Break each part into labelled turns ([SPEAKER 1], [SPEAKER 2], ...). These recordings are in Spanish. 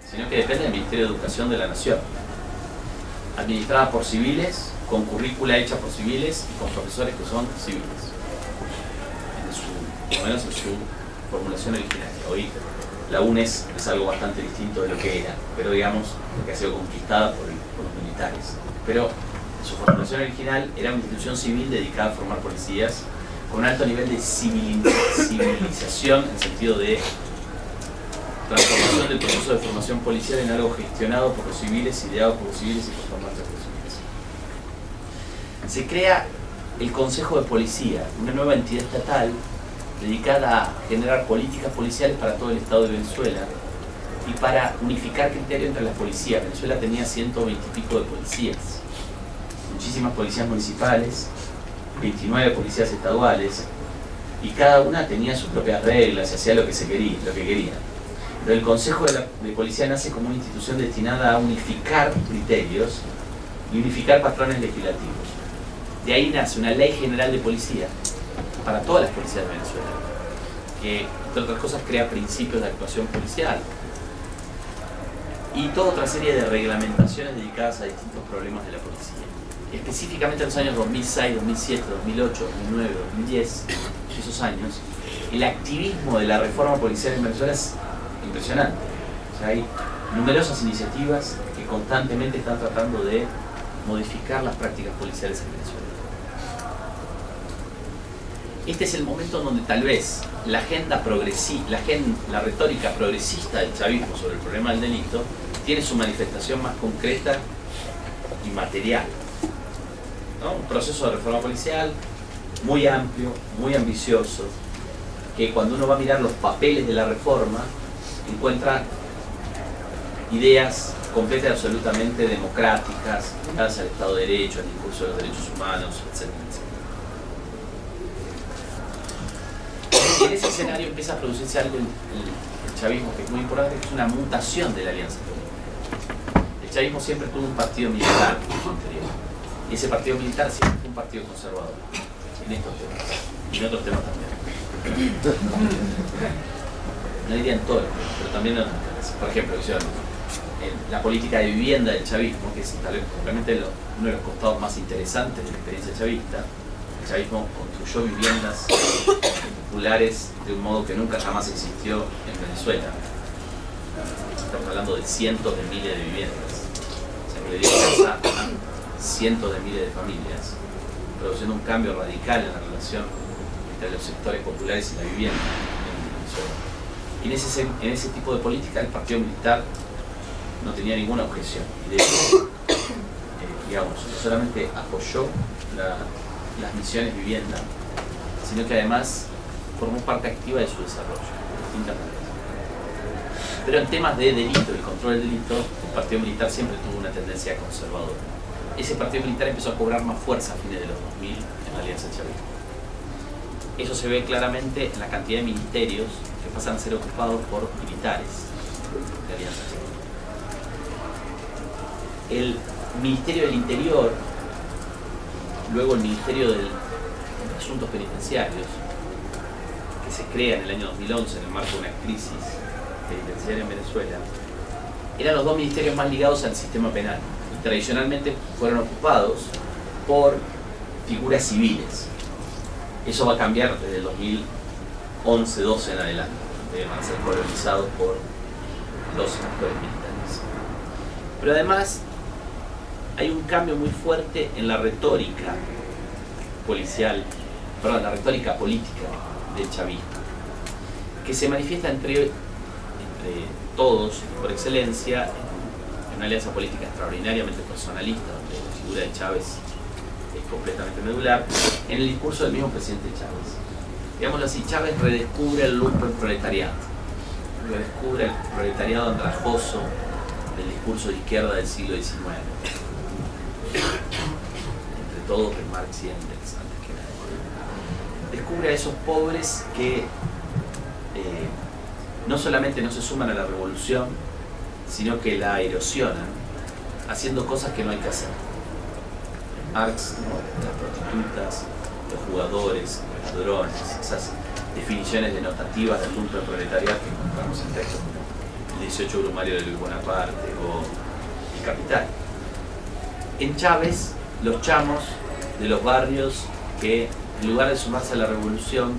[SPEAKER 1] Sino que depende del Ministerio de Educación de la Nación, administrada por civiles, con currícula hecha por civiles y con profesores que son civiles, por lo menos en su formulación originaria. Hoy la UNES es algo bastante distinto de lo que era, pero digamos que ha sido conquistada por los militares. Pero en su formulación original era una institución civil dedicada a formar policías con un alto nivel de civilización en sentido de transformación del proceso de formación policial en algo gestionado por los civiles, ideado por los civiles y performante por los civiles. Se crea el Consejo de Policía, una nueva entidad estatal dedicada a generar políticas policiales para todo el Estado de Venezuela y para unificar criterios entre las policías. Venezuela tenía 120 y pico de policías, muchísimas policías municipales, 29 policías estaduales, y cada una tenía sus propias reglas y hacía lo que quería. Pero el Consejo de Policía nace como una institución destinada a unificar criterios y unificar patrones legislativos. De ahí nace una ley general de policía para todas las policías de Venezuela, que entre otras cosas crea principios de actuación policial y toda otra serie de reglamentaciones dedicadas a distintos problemas de la policía. Específicamente en los años 2006, 2007, 2008, 2009, 2010, esos años, el activismo de la reforma policial en Venezuela es impresionante. O sea, hay numerosas iniciativas que constantemente están tratando de modificar las prácticas policiales en Venezuela. Este es el momento en donde tal vez la retórica progresista del chavismo sobre el problema del delito tiene su manifestación más concreta y material, ¿no? Un proceso de reforma policial muy amplio, muy ambicioso, que cuando uno va a mirar los papeles de la reforma encuentra ideas completas y absolutamente democráticas, ligadas al Estado de Derecho, al discurso de los derechos humanos, etc. Y en ese escenario empieza a producirse algo el chavismo que es muy importante, que es una mutación de la alianza política. El chavismo siempre tuvo un partido militar en su interior, y ese partido militar siempre fue un partido conservador en estos temas y en otros temas también. No diría en todos, pero también en otros temas. Por ejemplo, en la política de vivienda del chavismo, que es tal vez realmente uno de los costados más interesantes de la experiencia chavista. El chavismo construyó viviendas populares de un modo que nunca jamás existió en Venezuela. Estamos hablando de cientos de miles de viviendas. O sea, que le dio casa a cientos de miles de familias, produciendo un cambio radical en la relación entre los sectores populares y la vivienda en Venezuela. Y en ese tipo de política el partido militar no tenía ninguna objeción. Y de hecho, digamos, no solamente apoyó las misiones vivienda, sino que además formó parte activa de su desarrollo, de distintas maneras. Pero en temas de delito y control del delito, el partido militar siempre tuvo una tendencia conservadora. Ese partido militar empezó a cobrar más fuerza a fines de los 2000 en la Alianza Chavista. Eso se ve claramente en la cantidad de ministerios que pasan a ser ocupados por militares de Alianza Chavista. El Ministerio del Interior, luego el Ministerio de Asuntos Penitenciarios, que se crea en el año 2011 en el marco de una crisis penitenciaria en Venezuela, eran los dos ministerios más ligados al sistema penal y tradicionalmente fueron ocupados por figuras civiles. Eso va a cambiar desde el 2011-12 en adelante, donde van a ser colonizados por los actores militares. Pero además hay un cambio muy fuerte en la retórica la retórica política del chavismo, que se manifiesta entre todos, por excelencia, en una alianza política extraordinariamente personalista, donde la figura de Chávez es completamente medular, en el discurso del mismo presidente Chávez. Digámoslo así, Chávez redescubre el lumpen proletariado, redescubre el proletariado andrajoso del discurso de izquierda del siglo XIX. Entre todos de Marx y Engels, antes que nada. Descubre a esos pobres que no solamente no se suman a la revolución, sino que la erosionan, haciendo cosas que no hay que hacer. Marx, ¿no? Las prostitutas, los jugadores, los ladrones, esas definiciones denotativas del lumpenproletariado que encontramos en textos como el 18 Brumario de Luis Bonaparte o El Capital. En Chávez, los chamos de los barrios que en lugar de sumarse a la revolución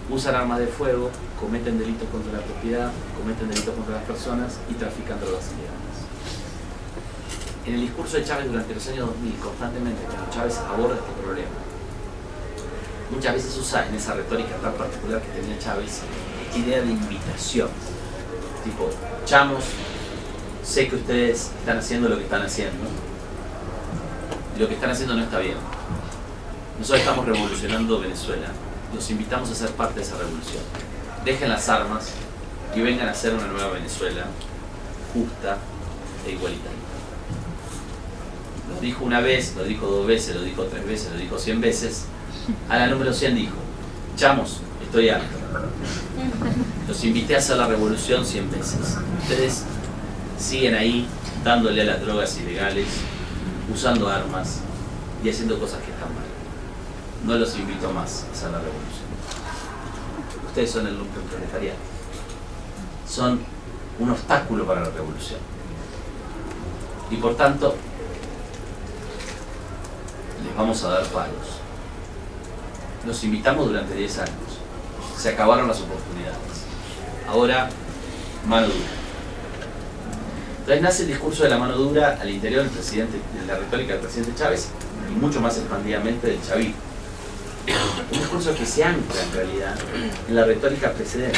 [SPEAKER 1] usan armas de fuego, cometen delitos contra la propiedad, cometen delitos contra las personas y trafican drogas ilegales. En el discurso de Chávez durante los años 2000, constantemente, cuando Chávez aborda este problema, muchas veces usa en esa retórica tan particular que tenía Chávez esta idea de invitación. Tipo, chamos, sé que ustedes están haciendo lo que están haciendo. Lo que están haciendo no está bien. Nosotros estamos revolucionando Venezuela. Los invitamos a ser parte de esa revolución. Dejen las armas y vengan a hacer una nueva Venezuela justa e igualitaria. Lo dijo una vez, lo dijo 2 veces, lo dijo 3 veces, lo dijo 100 veces. A la número 100 dijo: chamos, estoy harto. Los invité a hacer la revolución 100 veces. Ustedes siguen ahí dándole a las drogas ilegales, usando armas y haciendo cosas que están mal. No los invito más a hacer la revolución. Ustedes son el lumpenproletariado. Son un obstáculo para la revolución. Y por tanto, les vamos a dar palos. Los invitamos durante 10 años. Se acabaron las oportunidades. Ahora, mano dura. Entonces nace el discurso de la mano dura al interior del presidente, de la retórica del presidente Chávez y mucho más expandidamente del chavismo. Un discurso que se ancla en realidad en la retórica precedente.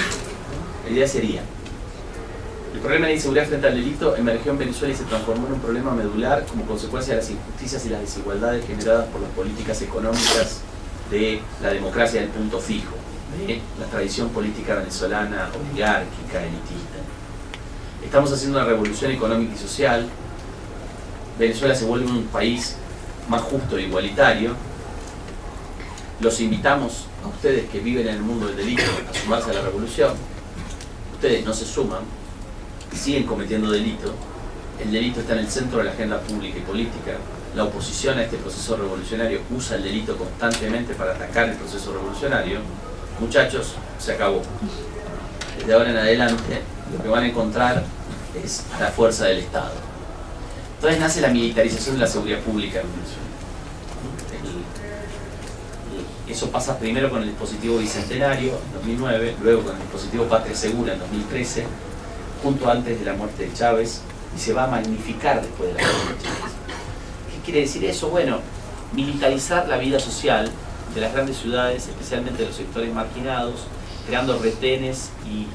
[SPEAKER 1] La idea sería: el problema de la inseguridad frente al delito emergió en Venezuela y se transformó en un problema medular como consecuencia de las injusticias y las desigualdades generadas por las políticas económicas de la democracia del punto fijo, de la tradición política venezolana oligárquica, elitista. Estamos haciendo una revolución económica y social. Venezuela se vuelve un país más justo e igualitario. Los invitamos a ustedes que viven en el mundo del delito a sumarse a la revolución. Ustedes no se suman, siguen cometiendo delito. El delito está en el centro de la agenda pública y política. La oposición a este proceso revolucionario usa el delito constantemente para atacar el proceso revolucionario. Muchachos, se acabó. Desde ahora en adelante, lo que van a encontrar es la fuerza del Estado. Entonces nace la militarización de la seguridad pública en Venezuela. Eso pasa primero con el dispositivo bicentenario en 2009, luego con el dispositivo Patria Segura en 2013, junto antes de la muerte de Chávez, y se va a magnificar después de la muerte de Chávez. ¿Qué quiere decir eso? Bueno, militarizar la vida social de las grandes ciudades, especialmente de los sectores marginados, creando retenes y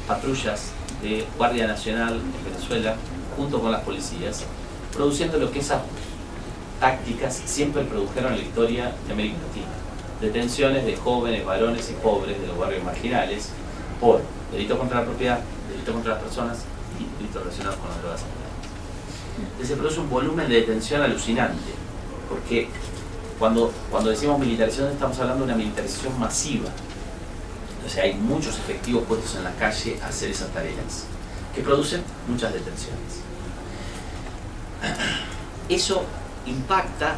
[SPEAKER 1] patrullas de Guardia Nacional en Venezuela, junto con las policías, produciendo lo que esas tácticas siempre produjeron en la historia de América Latina. Detenciones de jóvenes, varones y pobres de los barrios marginales por delito contra la propiedad, delito contra las personas y delitos relacionados con las drogas ilegales. Entonces se produce un volumen de detención alucinante, porque cuando decimos militarización estamos hablando de una militarización masiva. O sea, hay muchos efectivos puestos en la calle a hacer esas tareas, que producen muchas detenciones. Eso impacta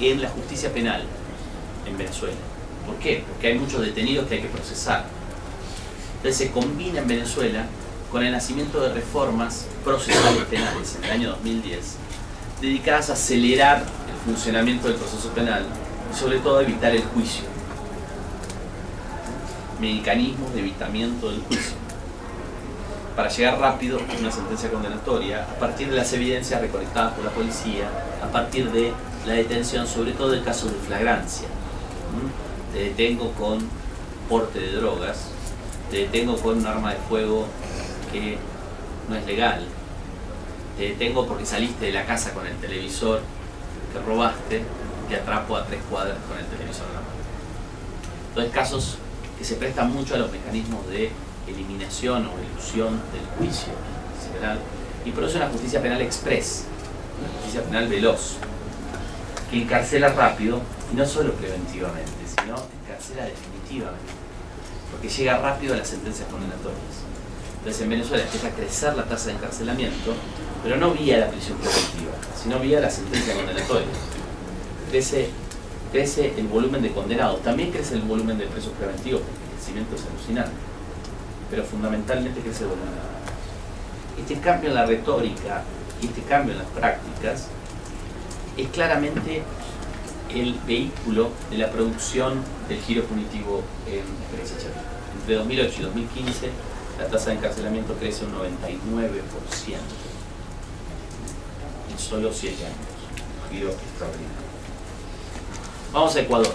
[SPEAKER 1] en la justicia penal en Venezuela. ¿Por qué? Porque hay muchos detenidos que hay que procesar. Entonces se combina en Venezuela con el nacimiento de reformas procesales penales en el año 2010, dedicadas a acelerar el funcionamiento del proceso penal y sobre todo a evitar el juicio. Mecanismos de evitamiento del juicio, para llegar rápido a una sentencia condenatoria a partir de las evidencias recolectadas por la policía, a partir de la detención, sobre todo en casos de flagrancia. Te detengo con porte de drogas, te detengo con un arma de fuego que no es legal, te detengo porque saliste de la casa con el televisor que robaste, te atrapo a 3 cuadras con el televisor en la mano. Entonces, casos que se prestan mucho a los mecanismos de eliminación o ilusión del juicio penal, y produce una justicia penal express, una justicia penal veloz, que encarcela rápido, y no solo preventivamente, sino encarcela definitivamente, porque llega rápido a las sentencias condenatorias. Entonces en Venezuela empieza a crecer la tasa de encarcelamiento, pero no vía la prisión preventiva, sino vía la sentencia condenatoria. Crece crece el volumen de condenados, también crece el volumen de presos preventivos, porque el crecimiento es alucinante, pero fundamentalmente crece el volumen de condenados. Este cambio en la retórica y este cambio en las prácticas es claramente el vehículo de la producción del giro punitivo en experiencia chavista. Entre 2008 y 2015 la tasa de encarcelamiento crece un 99% en solo 7 años. Un giro extraordinario. Vamos a Ecuador,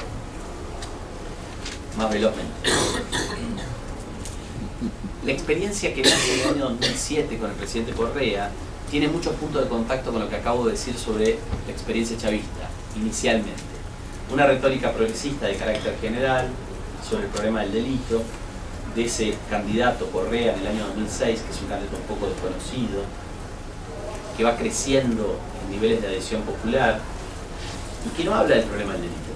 [SPEAKER 1] más velozmente. La experiencia que nace en el año 2007 con el presidente Correa tiene muchos puntos de contacto con lo que acabo de decir sobre la experiencia chavista, inicialmente. Una retórica progresista de carácter general sobre el problema del delito, de ese candidato Correa en el año 2006, que es un candidato un poco desconocido, que va creciendo en niveles de adhesión popular y que no habla del problema del delito,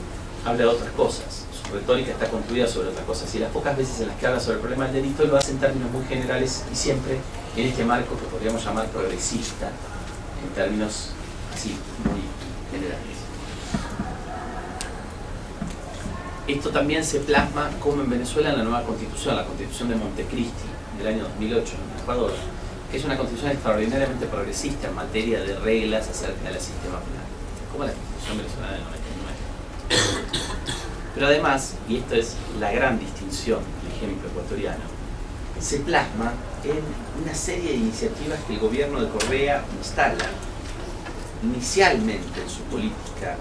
[SPEAKER 1] habla de otras cosas. Su retórica está construida sobre otras cosas y las pocas veces en las que habla sobre el problema del delito lo hace en términos muy generales y siempre en este marco que podríamos llamar progresista, en términos así, muy generales. Esto también se plasma como en Venezuela en la nueva constitución, la constitución de Montecristi del año 2008 en Ecuador, que es una constitución extraordinariamente progresista en materia de reglas acerca del sistema penal, como la constitución venezolana del 99. Pero además, y esto es la gran distinción del ejemplo ecuatoriano, se plasma en una serie de iniciativas que el gobierno de Correa instala inicialmente en su política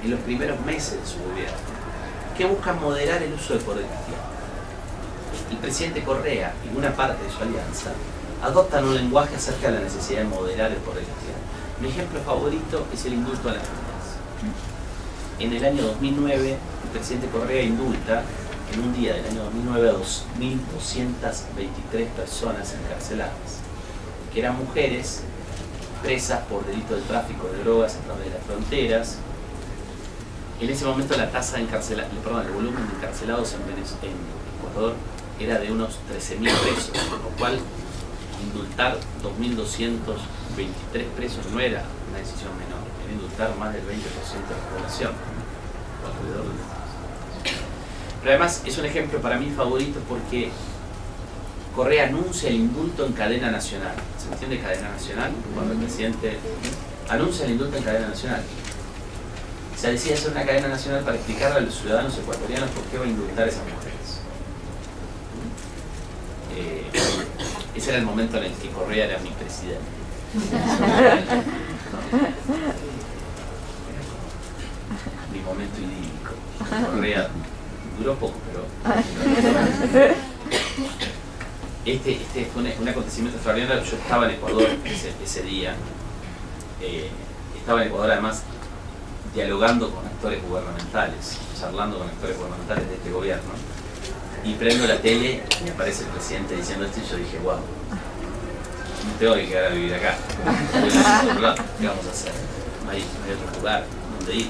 [SPEAKER 1] en los primeros meses de su gobierno, que buscan moderar el uso del poder cristiano. El presidente Correa y una parte de su alianza adoptan un lenguaje acerca de la necesidad de moderar el poder cristiano. Mi ejemplo favorito es el indulto a las niñas. En el año 2009, el presidente Correa indulta en un día del año 2009 a 2.223 personas encarceladas, que eran mujeres presas por delito de tráfico de drogas a través de las fronteras. En ese momento la tasa de el volumen de encarcelados en Ecuador era de unos 13.000 presos, con lo cual indultar 2.223 presos no era una decisión menor, era indultar más del 20% de la población, o alrededor del 20%. Pero además es un ejemplo para mí favorito porque Correa anuncia el indulto en cadena nacional. ¿Se entiende cadena nacional? Cuando el presidente anuncia el indulto en cadena nacional. Se decide hacer una cadena nacional para explicarle a los ciudadanos ecuatorianos por qué va a indultar a esas mujeres. Ese era el momento en el que Correa era mi presidente. Mi momento idílico. Correa duró poco, pero... Este fue un acontecimiento extraordinario. Yo estaba en Ecuador ese día. Estaba en Ecuador además dialogando con actores gubernamentales, charlando con actores gubernamentales de este gobierno, y prendo la tele y me aparece el presidente diciendo esto y yo dije, wow, no tengo que quedar a vivir acá. ¿Qué vamos a hacer? No hay otro lugar donde ir.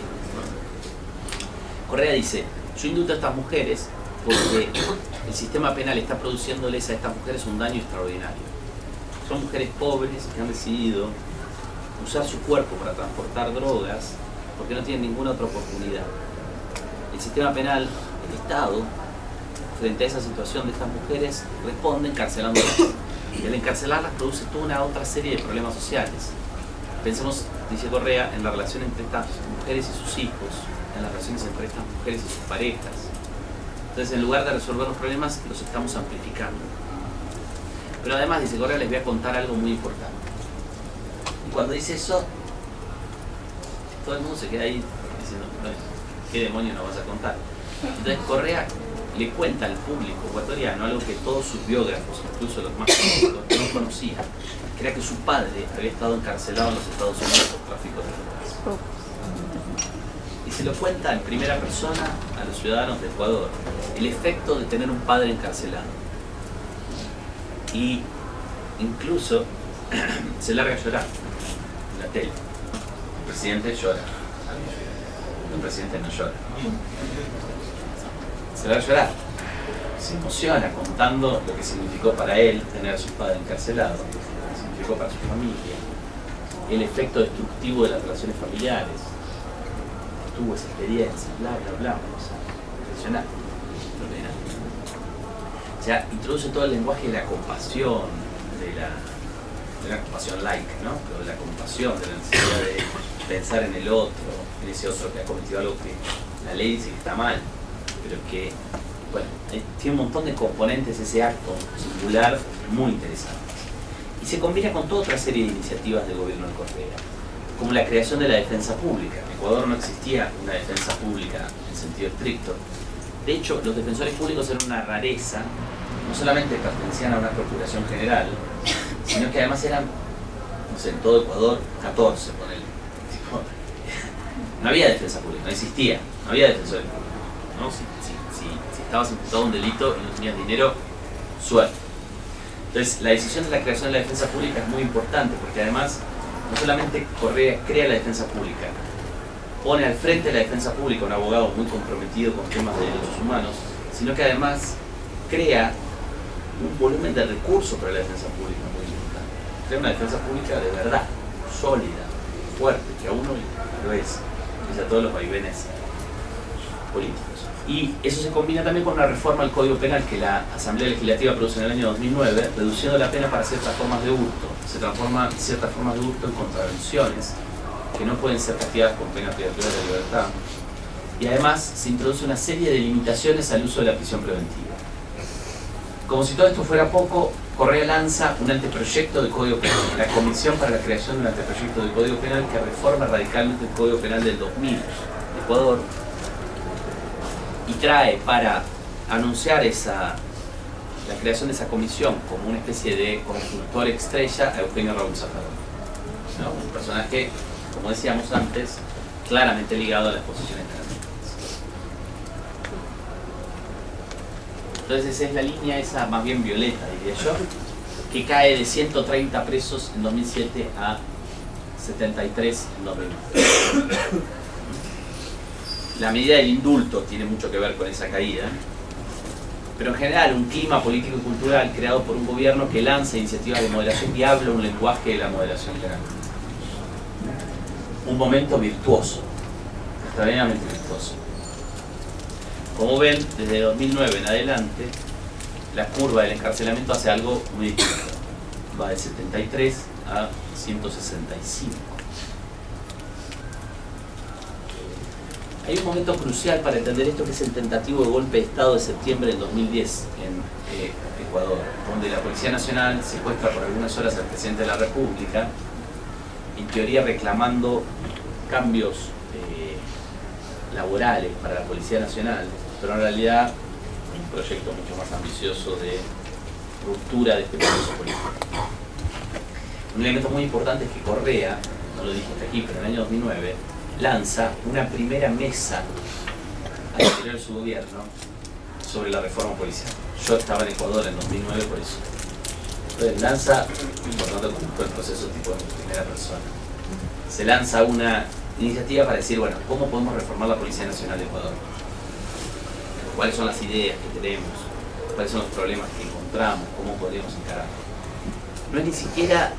[SPEAKER 1] Correa dice, yo indulto a estas mujeres porque el sistema penal está produciéndoles a estas mujeres un daño extraordinario. Son mujeres pobres que han decidido usar su cuerpo para transportar drogas porque no tienen ninguna otra oportunidad. El sistema penal, el Estado, frente a esa situación de estas mujeres, responde encarcelándolas. Y al encarcelarlas produce toda una otra serie de problemas sociales. Pensemos, dice Correa, en la relación entre estas mujeres y sus hijos, en las relaciones entre estas mujeres y sus parejas. Entonces, en lugar de resolver los problemas, los estamos amplificando. Pero además, dice Correa, les voy a contar algo muy importante. Y cuando dice eso, todo el mundo se queda ahí diciendo, ¿qué demonio nos vas a contar? Entonces Correa le cuenta al público ecuatoriano algo que todos sus biógrafos, incluso los más conocidos, no conocían, que era que su padre había estado encarcelado en los Estados Unidos por tráfico de drogas. Y se lo cuenta en primera persona a los ciudadanos de Ecuador, el efecto de tener un padre encarcelado. Y incluso se larga a llorar en la tele. El presidente llora. El presidente no llora. Se larga a llorar. Se emociona contando lo que significó para él tener a su padre encarcelado, lo que significó para su familia, el efecto destructivo de las relaciones familiares. tuvo esa experiencia, bla, bla, bla, o sea, impresionante. O sea, introduce todo el lenguaje de la compasión, de la compasión laica, ¿no? Pero de la compasión, de la necesidad de pensar en el otro, en ese otro que ha cometido algo que la ley dice que está mal, pero que, bueno, tiene un montón de componentes ese acto singular muy interesantes. Y se combina con toda otra serie de iniciativas del gobierno de Correa, como la creación de la defensa pública. En Ecuador no existía una defensa pública en sentido estricto. De hecho, los defensores públicos eran una rareza, no solamente pertenecían a una procuración general, sino que además eran, no sé, en todo Ecuador, 14, ponele. No había defensa pública, no existía, no había defensores públicos, ¿no? Si estabas imputado a un delito y no tenías dinero, suerte. Entonces, la decisión de la creación de la defensa pública es muy importante, porque además, no solamente Correa crea la defensa pública, pone al frente de la defensa pública un abogado muy comprometido con temas de derechos humanos, sino que además crea un volumen de recursos para la defensa pública muy importante. Crea una defensa pública de verdad, sólida, fuerte, que a uno lo es, pese a todos los vaivenes políticos. Y eso se combina también con una reforma al Código Penal que la Asamblea Legislativa produce en el año 2009, reduciendo la pena para ciertas formas de hurto. Se transforman ciertas formas de hurto en contravenciones que no pueden ser castigadas con pena privativa de la libertad. Y además se introduce una serie de limitaciones al uso de la prisión preventiva. Como si todo esto fuera poco, Correa lanza un anteproyecto de Código Penal, la Comisión para la Creación de un Anteproyecto de Código Penal que reforma radicalmente el Código Penal del 2000 de Ecuador y trae para anunciar la creación de esa comisión como una especie de consultor estrella a Eugenio Raúl Zaffaroni, ¿no? Un personaje, como decíamos antes, claramente ligado a las posiciones transgénicas. Entonces esa es la línea, esa más bien violeta, diría yo, que cae de 130 presos en 2007 a 73 en 2009. La medida del indulto tiene mucho que ver con esa caída, pero en general un clima político y cultural creado por un gobierno que lanza iniciativas de moderación y habla un lenguaje de la moderación legal. Un momento virtuoso, extraordinariamente virtuoso. Como ven, desde 2009 en adelante, la curva del encarcelamiento hace algo muy distinto. Va de 73 a 165. Hay un momento crucial para entender esto, que es el tentativo de golpe de Estado de septiembre del 2010 en Ecuador, donde la Policía Nacional secuestra por algunas horas al presidente de la República, en teoría reclamando cambios laborales para la Policía Nacional, pero en realidad un proyecto mucho más ambicioso de ruptura de este proceso político. Un elemento muy importante es que Correa, no lo dije hasta aquí, pero en el año 2009, lanza una primera mesa al interior de su gobierno sobre la reforma policial. Yo estaba en Ecuador en 2009 por eso. Entonces lanza, por lo tanto conozco el proceso tipo de primera persona, se lanza una iniciativa para decir, bueno, ¿cómo podemos reformar la Policía Nacional de Ecuador? ¿Cuáles son las ideas que tenemos? ¿Cuáles son los problemas que encontramos? ¿Cómo podríamos encararlo? No es ni siquiera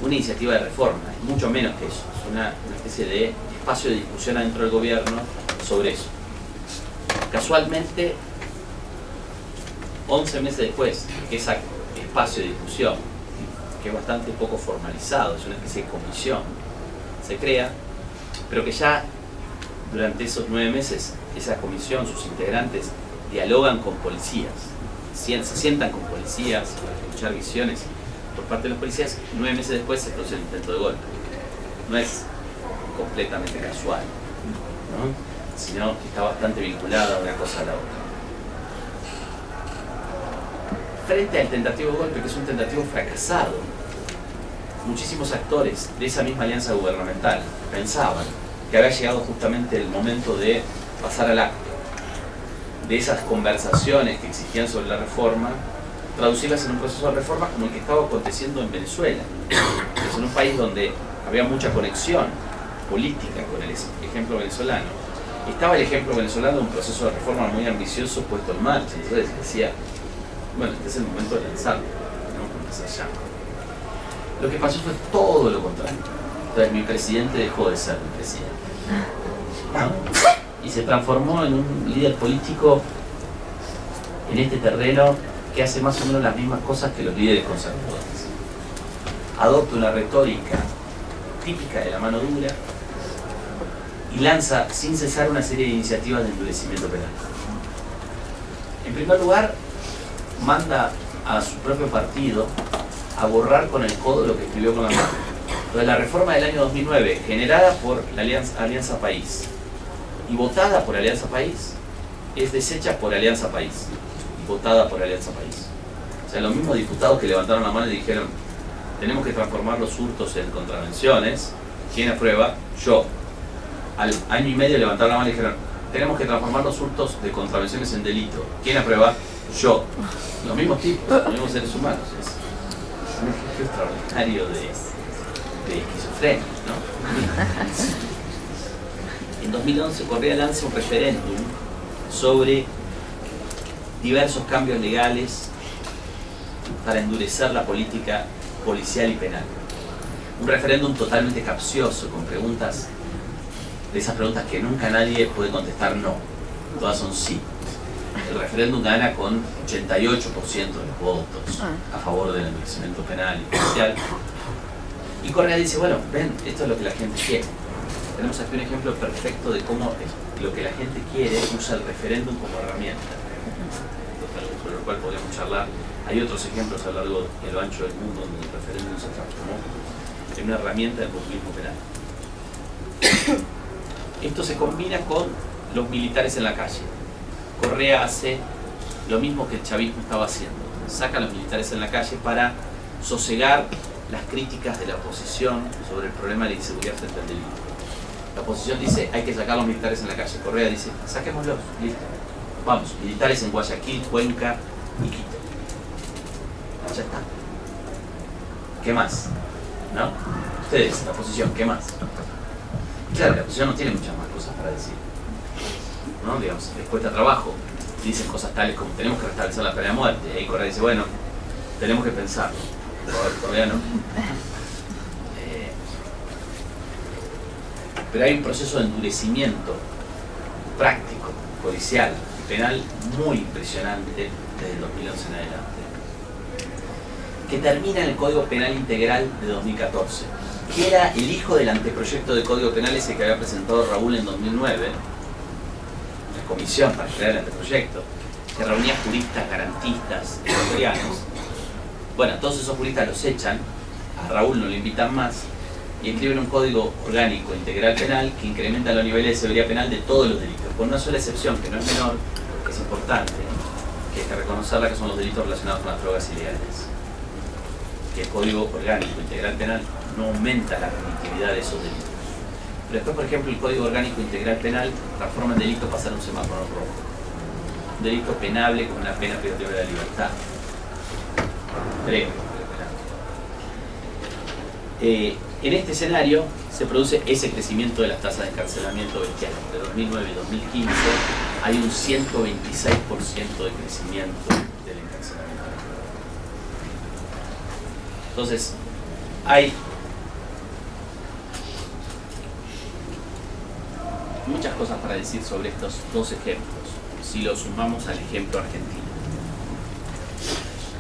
[SPEAKER 1] una iniciativa de reforma, es mucho menos que eso, es una especie de espacio de discusión adentro del gobierno sobre eso. Casualmente, 11 meses después que ese espacio de discusión, que es bastante poco formalizado, es una especie de comisión, se crea, pero que ya durante esos 9 meses esa comisión, sus integrantes, dialogan con policías, se sientan con policías para escuchar visiones por parte de los policías. 9 meses después se produce el intento de golpe. No es completamente casual, ¿no? Sino que está bastante vinculada una cosa a la otra. Frente al tentativo de golpe, que es un tentativo fracasado, muchísimos actores de esa misma alianza gubernamental pensaban que había llegado justamente el momento de pasar al acto, de esas conversaciones que existían sobre la reforma, traducirlas en un proceso de reforma como el que estaba aconteciendo en Venezuela. Es en un país donde había mucha conexión política con el ejemplo venezolano. Estaba el ejemplo venezolano de un proceso de reforma muy ambicioso puesto en marcha. Entonces decía, bueno, este es el momento de lanzarlo, tenemos que empezar ya. Lo que pasó fue todo lo contrario. Entonces mi presidente dejó de ser mi presidente. ¿no? Y se transformó en un líder político en este terreno que hace más o menos las mismas cosas que los líderes conservadores. Adopta una retórica típica de la mano dura y lanza sin cesar una serie de iniciativas de endurecimiento penal. En primer lugar, manda a su propio partido a borrar con el codo lo que escribió con la mano. Entonces, la reforma del año 2009, generada por la Alianza País y votada por Alianza País, es deshecha por Alianza País y votada por Alianza País. O sea, los mismos diputados que levantaron la mano y dijeron: tenemos que transformar los hurtos en contravenciones. ¿Quién aprueba? Yo. Al año y medio levantaron la mano y dijeron: tenemos que transformar los hurtos de contravenciones en delito. ¿Quién aprueba? Yo. Los mismos tipos, los mismos seres humanos. Es un ejemplo extraordinario de esquizofrenia, ¿no? En 2011 Correa lanza un referéndum sobre diversos cambios legales para endurecer la política policial y penal. Un referéndum totalmente capcioso, con preguntas, de esas preguntas que nunca nadie puede contestar no. Todas son sí. El referéndum gana con 88% de los votos a favor del endurecimiento penal y policial. Y Correa dice: bueno, ven, esto es lo que la gente quiere. Tenemos aquí un ejemplo perfecto de cómo lo que la gente quiere usa el referéndum como herramienta. Esto es algo sobre lo cual podríamos charlar. Hay otros ejemplos a lo largo y a lo ancho del mundo donde el referéndum se transformó en una herramienta del populismo penal. Esto se combina con los militares en la calle. Correa hace lo mismo que el chavismo estaba haciendo. Saca a los militares en la calle para sosegar las críticas de la oposición sobre el problema de la inseguridad frente al delito. La oposición dice: hay que sacar a los militares en la calle. Correa dice: saquémoslos, listo. Vamos, militares en Guayaquil, Cuenca y Quito. Ya está. ¿Qué más? ¿No? Ustedes, la oposición, ¿qué más? Claro, la oposición no tiene muchas más cosas para decir, ¿no? Digamos, les cuesta trabajo. Dicen cosas tales como: tenemos que restablecer la pena de muerte. Y ahí Correa dice: bueno, tenemos que pensarlo. Todavía no. Pero hay un proceso de endurecimiento práctico, policial y penal muy impresionante desde el 2011 en adelante, que termina en el Código Penal Integral de 2014, que era el hijo del anteproyecto de Código Penal ese que había presentado Raúl en 2009, la comisión para crear el anteproyecto, que reunía juristas, garantistas, ecuatorianos. Bueno, todos esos juristas los echan, a Raúl no lo invitan más, y escriben un código orgánico integral penal que incrementa los niveles de severidad penal de todos los delitos, con una sola excepción que no es menor, que es importante, que hay que reconocerla, que son los delitos relacionados con las drogas ilegales. Que el código orgánico integral penal no aumenta la punitividad de esos delitos. Pero después, por ejemplo, el código orgánico integral penal transforma en delito pasar un semáforo rojo. Un delito penable con una pena privativa de la libertad. En este escenario se produce ese crecimiento de las tasas de encarcelamiento bestial. De 2009 y 2015 hay un 126% de crecimiento del encarcelamiento. Entonces, hay muchas cosas para decir sobre estos dos ejemplos, si los sumamos al ejemplo argentino.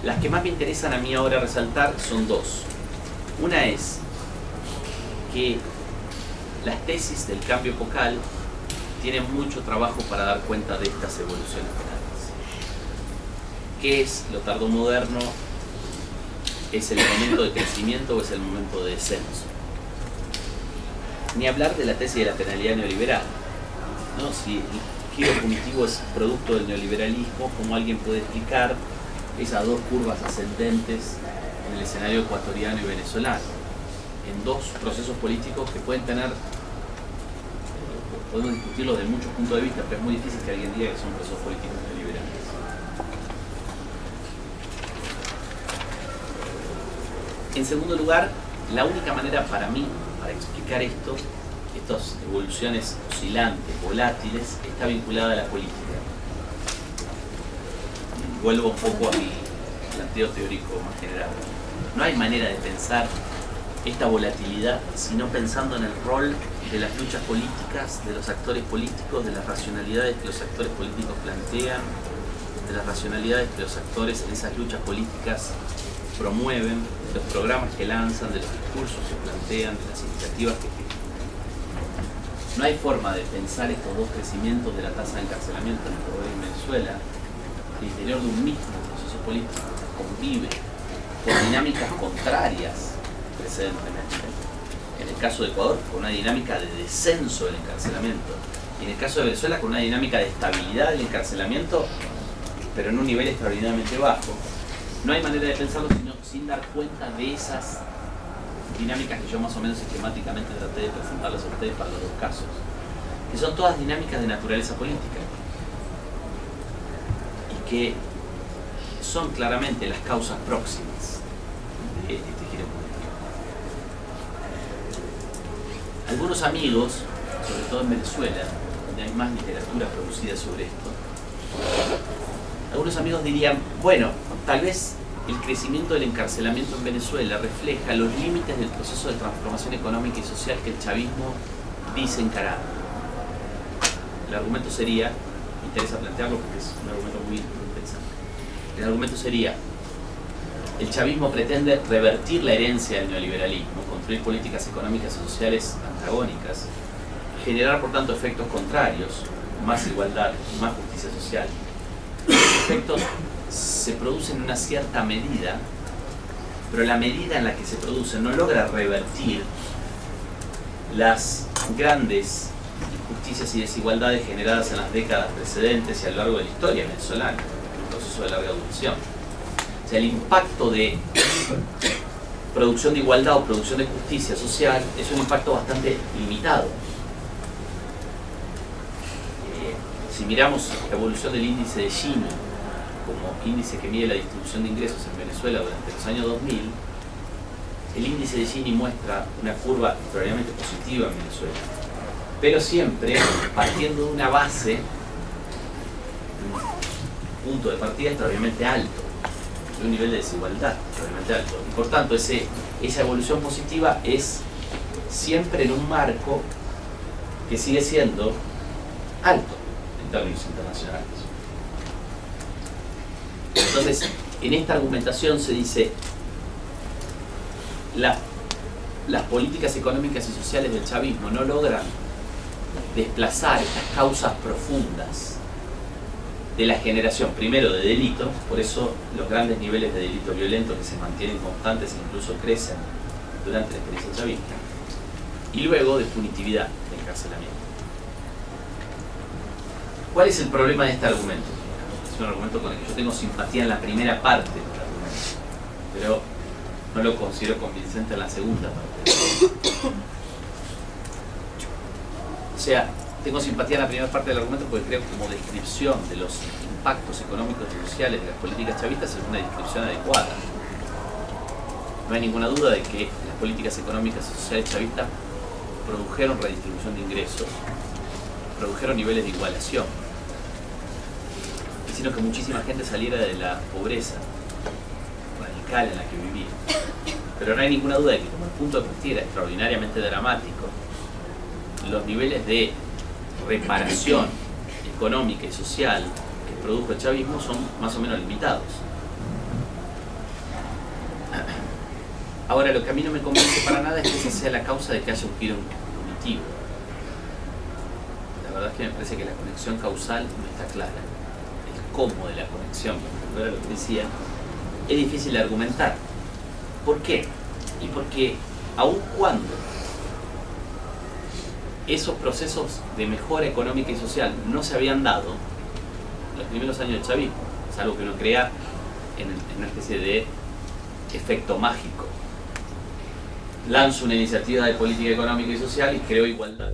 [SPEAKER 1] Las que más me interesan a mí ahora resaltar son dos. Una es que las tesis del cambio epocal tienen mucho trabajo para dar cuenta de estas evoluciones penales. ¿Qué es lo tardomoderno? ¿Es el momento de crecimiento o es el momento de descenso? Ni hablar de la tesis de la penalidad neoliberal, ¿no? Si el giro punitivo es producto del neoliberalismo, ¿cómo alguien puede explicar esas dos curvas ascendentes en el escenario ecuatoriano y venezolano? En dos procesos políticos que pueden tener, podemos discutirlo de muchos puntos de vista, pero es muy difícil que alguien diga que son procesos políticos neoliberales. En segundo lugar, la única manera para mí, para explicar esto, estas evoluciones oscilantes, volátiles, está vinculada a la política. Vuelvo un poco a mi planteo teórico más general. No hay manera de pensar esta volatilidad sino pensando en el rol de las luchas políticas, de los actores políticos, de las racionalidades que los actores políticos plantean, de las racionalidades que los actores en esas luchas políticas promueven, de los programas que lanzan, de los discursos que plantean, de las iniciativas que ejecutan. No hay forma de pensar estos dos crecimientos de la tasa de encarcelamiento en Ecuador y en Venezuela al interior de un mismo proceso político que convive con dinámicas contrarias precedentemente. En el caso de Ecuador, con una dinámica de descenso del encarcelamiento, y en el caso de Venezuela, con una dinámica de estabilidad del encarcelamiento, pero en un nivel extraordinariamente bajo. No hay manera de pensarlo sino sin dar cuenta de esas dinámicas que yo más o menos sistemáticamente traté de presentarles a ustedes para los dos casos, que son todas dinámicas de naturaleza política y que son claramente las causas próximas de este giro político. Algunos amigos, sobre todo en Venezuela, donde hay más literatura producida sobre esto, algunos amigos dirían, bueno, tal vez el crecimiento del encarcelamiento en Venezuela refleja los límites del proceso de transformación económica y social que el chavismo dice encarar. El argumento sería, me interesa plantearlo porque es un argumento muy interesante, el argumento sería, el chavismo pretende revertir la herencia del neoliberalismo, construir políticas económicas y sociales antagónicas, generar por tanto efectos contrarios, más igualdad, más justicia social. Los efectos se producen en una cierta medida, pero la medida en la que se producen no logra revertir las grandes injusticias y desigualdades generadas en las décadas precedentes y a lo largo de la historia venezolana, un proceso de larga duración. O sea, el impacto de producción de igualdad o producción de justicia social es un impacto bastante limitado. Si miramos la evolución del índice de Gini como índice que mide la distribución de ingresos en Venezuela durante los años 2000, el índice de Gini muestra una curva extraordinariamente positiva en Venezuela, pero siempre partiendo de una base, un punto de partida extraordinariamente alto, de un nivel de desigualdad extraordinariamente alto. Y por tanto, esa evolución positiva es siempre en un marco que sigue siendo alto en términos internacionales. Entonces, en esta argumentación se dice las políticas económicas y sociales del chavismo no logran desplazar estas causas profundas de la generación, primero de delitos, por eso los grandes niveles de delito violento que se mantienen constantes e incluso crecen durante la experiencia chavista, y luego de punitividad, de encarcelamiento. ¿Cuál es el problema de este argumento? Es un argumento con el que yo tengo simpatía en la primera parte del argumento, pero no lo considero convincente en la segunda parte. O sea, tengo simpatía en la primera parte del argumento porque creo que como descripción de los impactos económicos y sociales de las políticas chavistas es una descripción adecuada. No hay ninguna duda de que las políticas económicas y sociales chavistas produjeron redistribución de ingresos, produjeron niveles de igualación, sino que muchísima gente saliera de la pobreza radical en la que vivía. Pero no hay ninguna duda de que como el punto de partida era extraordinariamente dramático, los niveles de reparación económica y social que produjo el chavismo son más o menos limitados. Ahora, lo que a mí no me convence para nada es que esa sea la causa de que haya un giro punitivo. La verdad es que me parece que la conexión causal no está clara. El cómo de la conexión, como era lo que decía, es difícil de argumentar. ¿Por qué? Y porque aun cuando esos procesos de mejora económica y social no se habían dado en los primeros años del chavismo, es algo que uno crea en una especie de efecto mágico. Lanzo una iniciativa de política económica y social y creo igualdad.